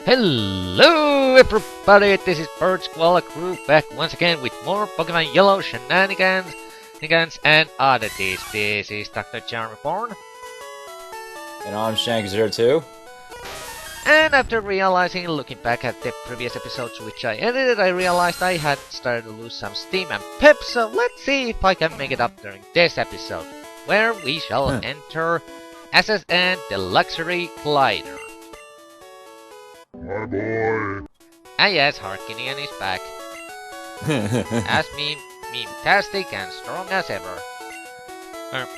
Hello everybody, this is Birch-Koala crew back once again with more Pokemon Yellow shenanigans and oddities. This is DoctorJhonReborn. And I'm Shank02. And after realizing, looking back at the previous episodes which I edited, I realized I had started to lose some steam and pep, so let's see if I can make it up during this episode, where we shall enter S.S Anne, the Luxury Glider. My boy. Ah yes, Harkinian is back. As meme-tastic and strong as ever.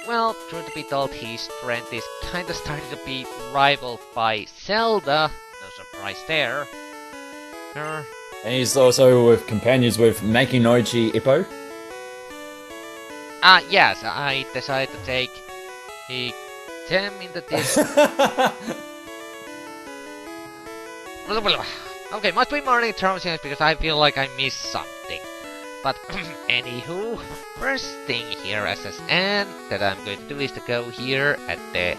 Well, truth to be told, his strength is kinda starting to be rivaled by Zelda. No surprise there. And he's also with companions with Makinoichi Ippo. Yes, I decided to take them into this. Okay, must be more terms because I feel like I missed something. But anywho, first thing here, S.S Anne, that I'm going to do is to go here at the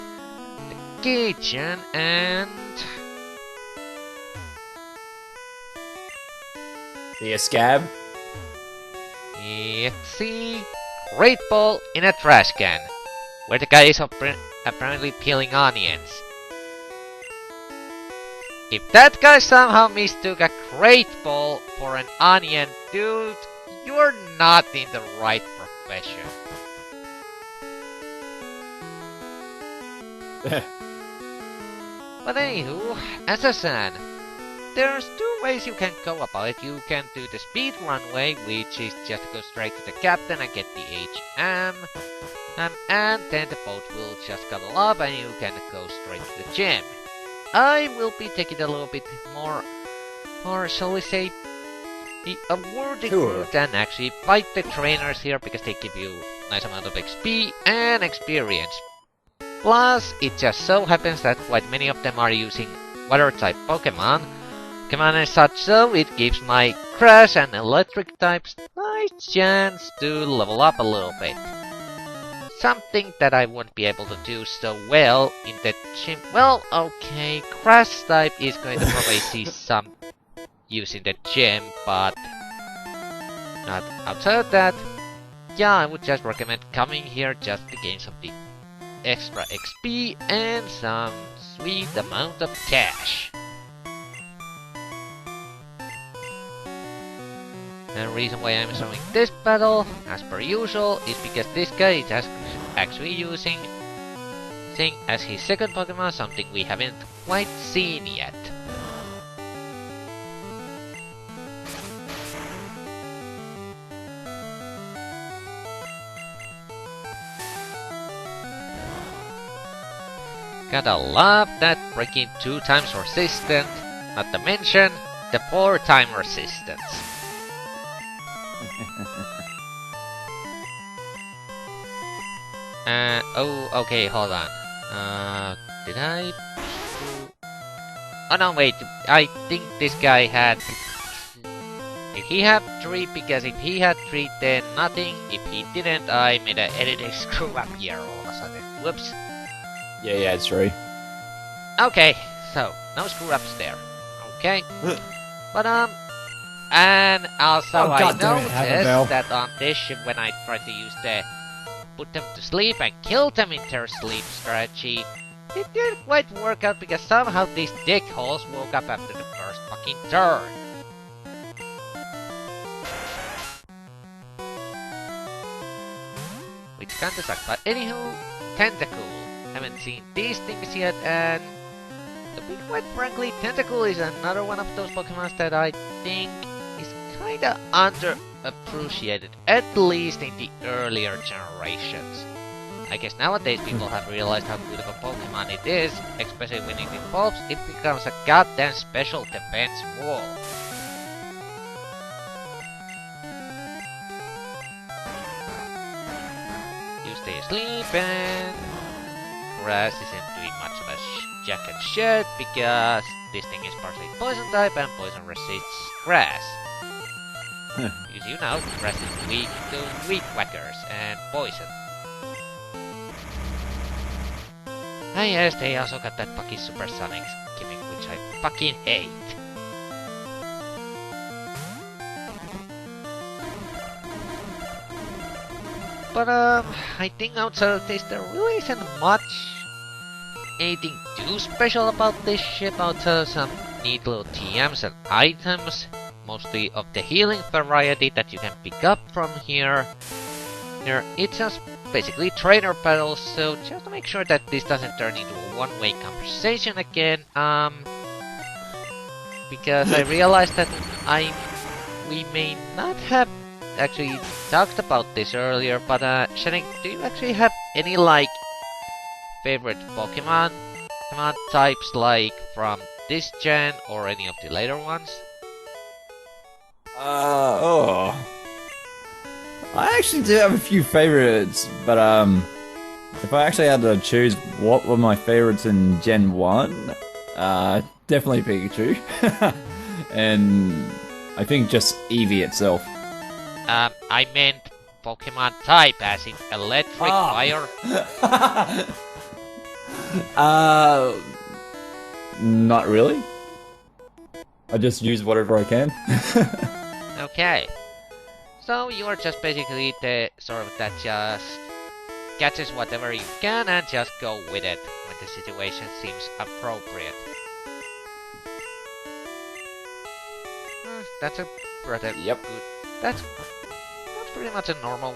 kitchen and The scab. let's see, great ball in a trash can, where the guy is apparently peeling onions. If that guy somehow mistook a great ball for an onion, dude, you're not in the right profession. But anywho, S.S Anne, there's two ways you can go about it. You can do the speed runway, which is just to go straight to the captain and get the HM, and then the boat will just cuddle up and you can go straight to the gym. I will be taking a little bit more shall we say, the awarding route and actually fight the trainers here because they give you a nice amount of XP and experience. Plus, it just so happens that quite many of them are using water-type Pokemon and such, so it gives my Grass and Electric types nice chance to level up a little bit. Something that I won't be able to do so well in the gym. Well, okay, Grass type is going to probably see some use in the gym, but not outside of that. Yeah, I would just recommend coming here just to gain some extra XP and some sweet amount of cash. And the reason why I'm showing this battle, as per usual, is because this guy is actually using as his second Pokemon something we haven't quite seen yet. Gotta love that freaking 2 times resistant, not to mention the 4 time resistance. Oh, okay, hold on. Did I... Oh no, wait, I think this guy had... If he had 3, because if he had 3 then nothing, if he didn't, I made an editing screw up here all of a sudden. Whoops. Yeah, it's true. Okay, so, no screw-ups there. Okay. But, and also I noticed that on this ship when I tried to use the put them to sleep and kill them in their sleep strategy, it didn't quite work out because somehow these dickholes woke up after the first fucking turn. Which kinda sucks, but anywho, Tentacool. Haven't seen these things yet, and to be quite frankly, Tentacool is another one of those Pokemon that I think is kinda underappreciated, at least in the earlier generations. I guess nowadays people have realized how good of a Pokemon it is, especially when it evolves, it becomes a goddamn special defense wall. You stay asleep and... Grass isn't doing much of a jack and shit because this thing is partially poison type and poison resists grass. Because you know, grass is weak to weak whackers and poison. And yes, they also got that fucking supersonic gimmick which I fucking hate. But I think outside of this there really isn't much anything too special about this ship outside of some neat little TMs and items, mostly of the healing variety that you can pick up from here. It's just basically trainer battles, so just to make sure that this doesn't turn into a one-way conversation again, because I realized that we may not have actually talked about this earlier, but Shannon, do you actually have any like favorite Pokemon types like from this gen or any of the later ones? I actually do have a few favorites, but if I actually had to choose what were my favorites in Gen 1, definitely Pikachu. And I think just Eevee itself. I meant Pokemon type, as in electric, fire. Not really. I just use whatever I can. Okay. So you are just basically the sort of that just catches whatever you can and just go with it when the situation seems appropriate. That's a rather Yep. good. That's pretty much a normal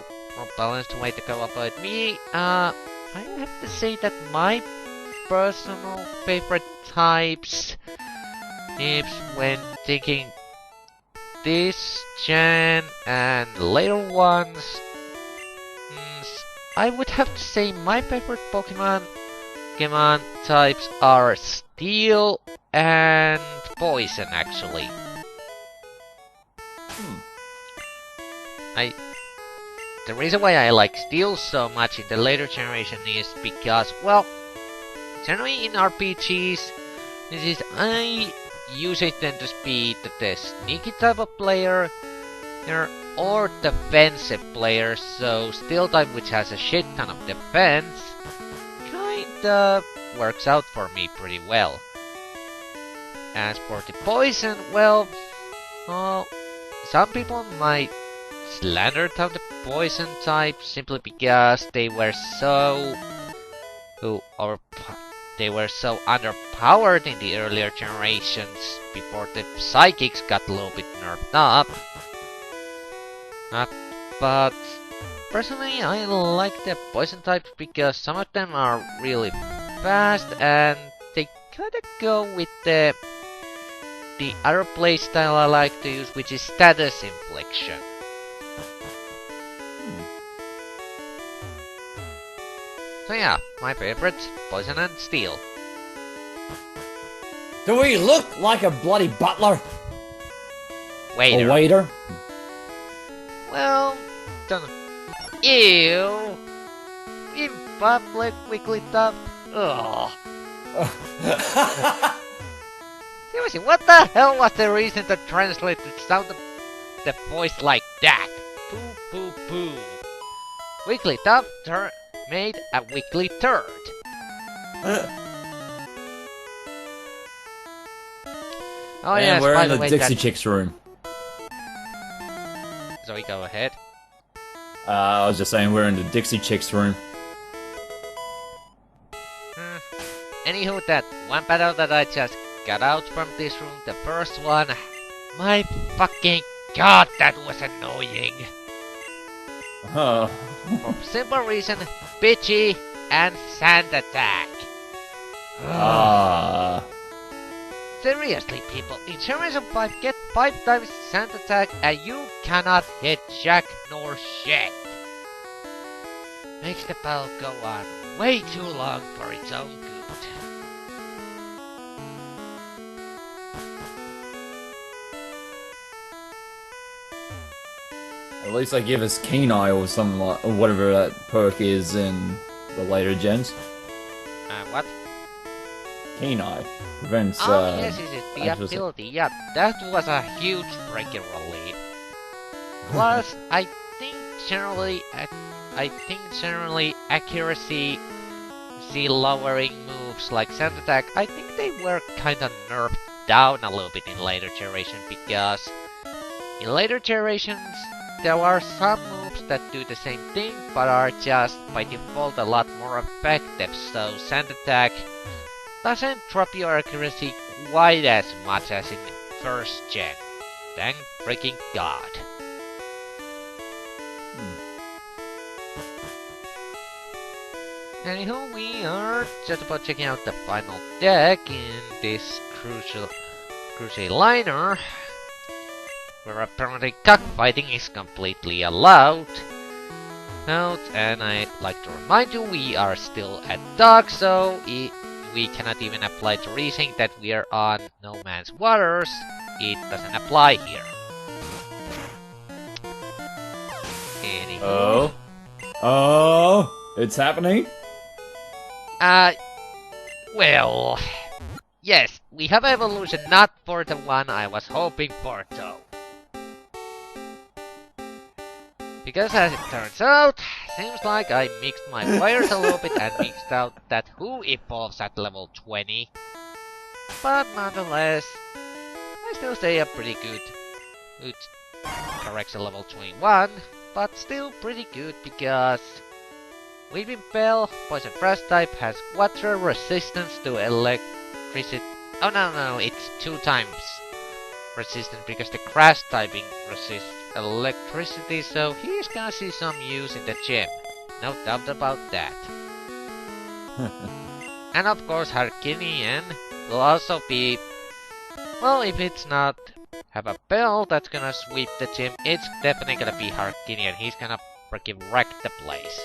balanced way to go about it. Me, I have to say that my personal favorite types is when thinking this gen and later ones. I would have to say my favorite Pokemon types are Steel and Poison, actually. The reason why I like Steel so much in the later generation is because, well, generally in RPGs, I usually tend to be the sneaky type of player, or defensive player, so Steel type, which has a shit ton of defense, kinda works out for me pretty well. As for the Poison, well, some people might slander the Poison type simply because they were so underpowered in the earlier generations before the psychics got a little bit nerfed up. But personally, I like the Poison types because some of them are really fast and they kinda go with the other playstyle I like to use, which is status infliction. So yeah, my favorites, Poison and Steel. Do we look like a bloody butler? Waiter. A waiter? Well, don't... Ew! In public, Wigglytuff? Ugh. Seriously, what the hell was the reason to translate the sound of the voice like that? Poo poo poo. Wigglytuff made a wiggly turd. Oh and yes, we're by in the the way, Dixie Chicks room. Zoe, go ahead. I was just saying we're in the Dixie Chicks room. Anywho, that one battle that I just got out from this room, the first one, my fucking god, that was annoying. For simple reason, bitchy and sand attack. Seriously, people, in Generation 5, get 5 times sand attack and you cannot hit jack nor shit. Makes the battle go on way too long for its own good. At least they give us Keen Eye or something like, or whatever that perk is in the later gens. What? Keen Eye prevents. Yes, the ability. Yeah, that was a huge breaking relief. Plus, I think generally accuracy lowering moves like sand attack, I think they were kinda nerfed down a little bit in later generation, because in later generations there are some moves that do the same thing but are just by default a lot more effective, so sand attack doesn't drop your accuracy quite as much as in first gen. Thank freaking god. Anyhow, we are just about checking out the final deck in this crucial liner, where apparently cockfighting is completely allowed. Note, and I'd like to remind you, we are still at dock, so we cannot even apply to rethink that we are on no man's waters. It doesn't apply here. Anyhow. Oh, it's happening? Well, yes, we have evolution, not for the one I was hoping for, though. Because as it turns out, seems like I mixed my wires a little bit and mixed out that who evolves at level 20. But nonetheless, I still say a pretty good correction level 21, but still pretty good because Weeping Bell, Poison Frost type, has water resistance to electricity. Oh no, it's 2 times resistant because the grass typing resists electricity, so he's gonna see some use in the gym. No doubt about that. And of course, Harkinian will also be. Well, if it's not have a bell that's gonna sweep the gym, it's definitely gonna be Harkinian. He's gonna freaking wreck the place.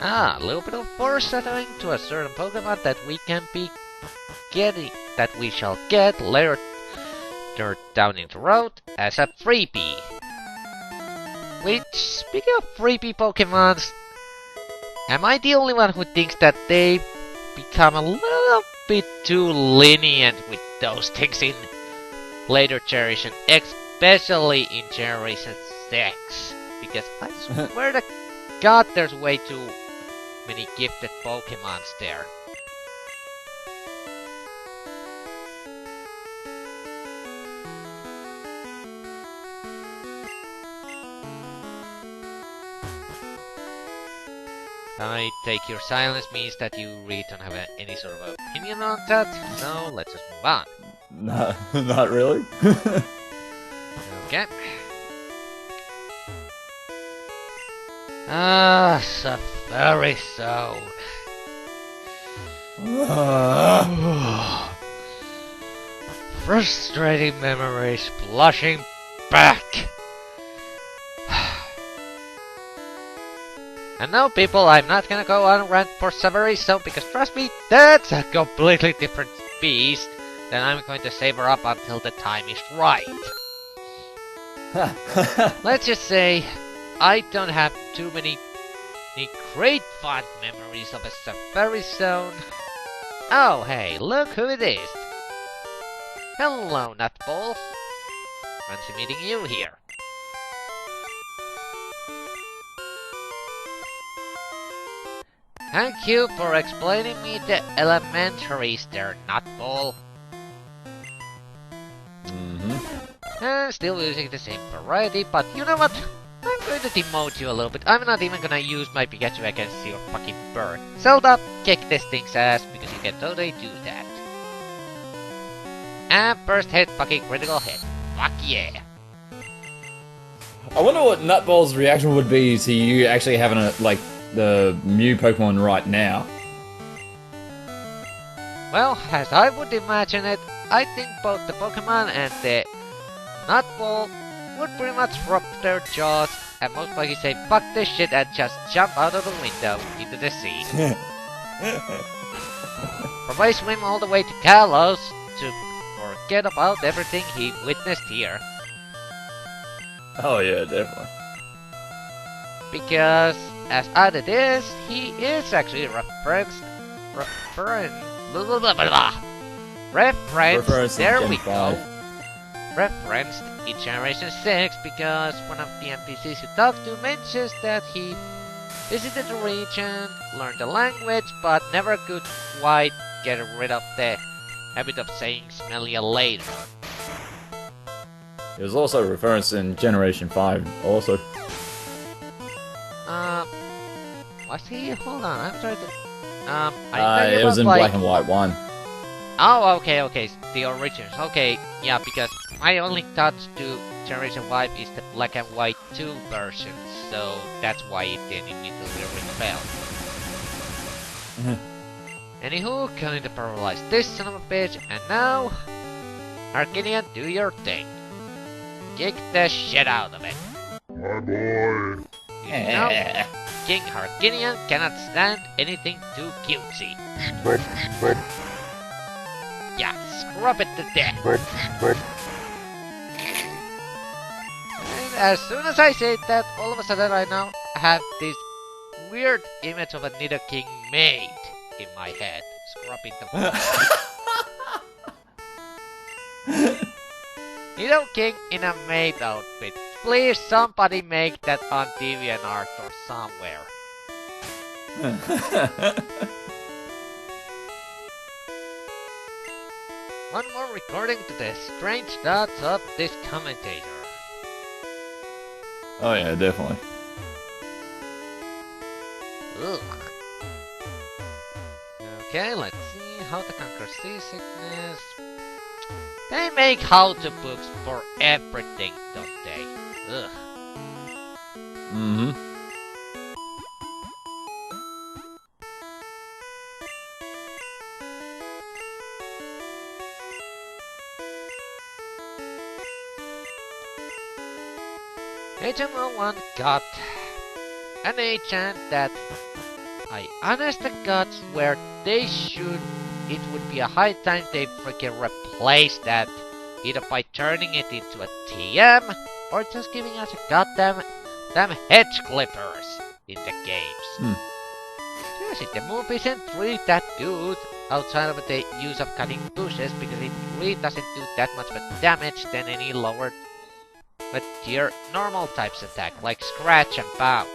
A little bit of foreshadowing to a certain Pokemon that we can be getting, that we shall get later down in the road as a freebie. Which, speaking of freebie Pokemons, am I the only one who thinks that they become a little bit too lenient with those things in later generation, especially in Generation 6? Because I swear to God, there's way too many gifted Pokemons there. I take your silence means that you really don't have any sort of opinion on that, so let's just move on. No, not really. Okay. So very so. Frustrating memories blushing back. And no, people, I'm not gonna go on rant for Savory so because trust me, that's a completely different beast that I'm going to savor up until the time is right. Let's just say, I don't have too many great fond memories of a Safari Zone. Oh hey, look who it is. Hello, Nutball. Fancy meeting you here. Thank you for explaining me the elementaries there, Nutball. Still using the same variety, but you know what? I'm going to demote you a little bit. I'm not even gonna use my Pikachu against your fucking bird. Zelda, kick this thing's ass because you can totally do that. And first hit, fucking critical hit. Fuck yeah. I wonder what Nutball's reaction would be to you actually having the Mew Pokemon right now. Well, as I would imagine it, I think both the Pokemon and the Nutball would pretty much rub their jaws and most likely say fuck this shit and just jump out of the window into the sea. Probably swim all the way to Kalos to forget about everything he witnessed here. Oh yeah, definitely. Because, as odd it is, he is actually reference, there we go. referenced in Generation 6 because one of the NPCs you talk to mentions that he visited the region, learned the language, but never could quite get rid of the habit of saying smell ya later. It was also referenced in Generation 5, also. Was he? Hold on, I'm trying to... I it was in Black and White 1. Oh, okay, the originals. Okay, yeah, because I only touched to Generation 5 is the Black and White 2 version, so that's why it didn't immediately ring a bell. Anywho, killing the paralyzed this son of a bitch, and now... Arcadian, do your thing. Kick the shit out of it. My boy. No, King Arcadian cannot stand anything too cutesy. Scrub. Yeah, scrub it to death. Scrub. And as soon as I say that, all of a sudden I now have this weird image of a Nidoking maid in my head. Scrubbing the Nidoking in a maid outfit. Please somebody make that on DeviantArt or somewhere. One more recording to the strange thoughts of this commentator. Oh yeah, definitely. Ugh. Okay, let's see how to conquer seasickness. They make how-to books for everything, don't they? Ugh. Mm-hmm. Agent 01 got an agent that I honest to God swear they should. It would be a high time they freaking replace that, either by turning it into a TM or just giving us a goddamn hedge clippers in the games. Seriously, the move isn't really that good outside of the use of cutting bushes because it really doesn't do that much of damage than any lower but tier normal types attack like scratch and bound.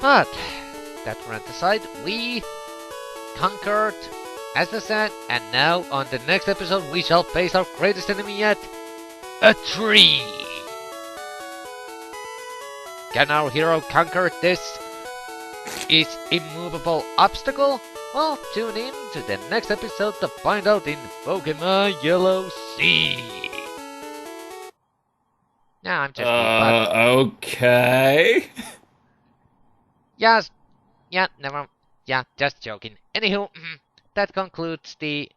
But that rant aside, we conquered S.S Anne, and now on the next episode we shall face our greatest enemy yet, a tree. Can our hero conquer this immovable obstacle? Well, tune in to the next episode to find out in Pokemon Yellow Sea. Now I'm just okay. Yes. Yeah, never. Yeah, just joking. Anywho, that concludes the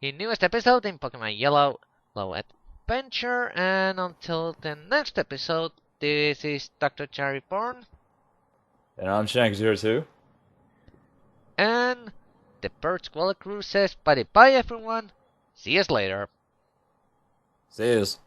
newest episode in Pokemon Yellow Adventure, and until the next episode, this is DoctorJhonReborn. And I'm Shank02. And the Birch-Koala crew says bye-bye everyone. See us later. See yous.